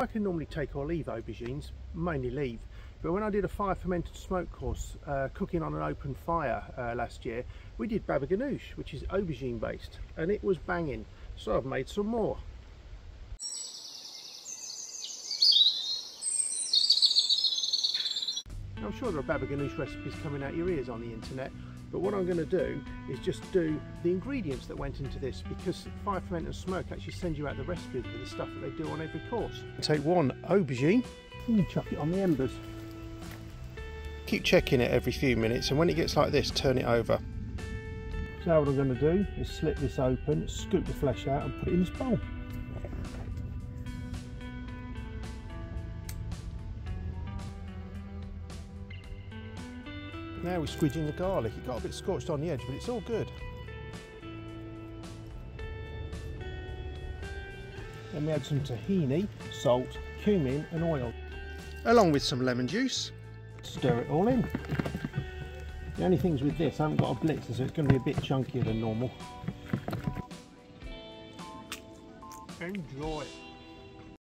I can normally take or leave aubergines, mainly leave, but when I did a fire fermented smoke course cooking on an open fire last year, we did babaganoosh, which is aubergine based, and it was banging, so I've made some more. I'm sure there are babaganoosh recipes coming out your ears on the internet, but what I'm going to do is just do the ingredients that went into this, because fire ferment and smoke actually send you out the recipes with the stuff that they do on every course. Take one aubergine and chuck it on the embers. Keep checking it every few minutes, and when it gets like this, turn it over. So what I'm going to do is slit this open, scoop the flesh out and put it in this bowl. Now we're squidging the garlic. It got a bit scorched on the edge, but it's all good. Then we add some tahini, salt, cumin and oil, along with some lemon juice. Stir it all in. The only things with this, I haven't got a blitzer, so it's going to be a bit chunkier than normal. Enjoy.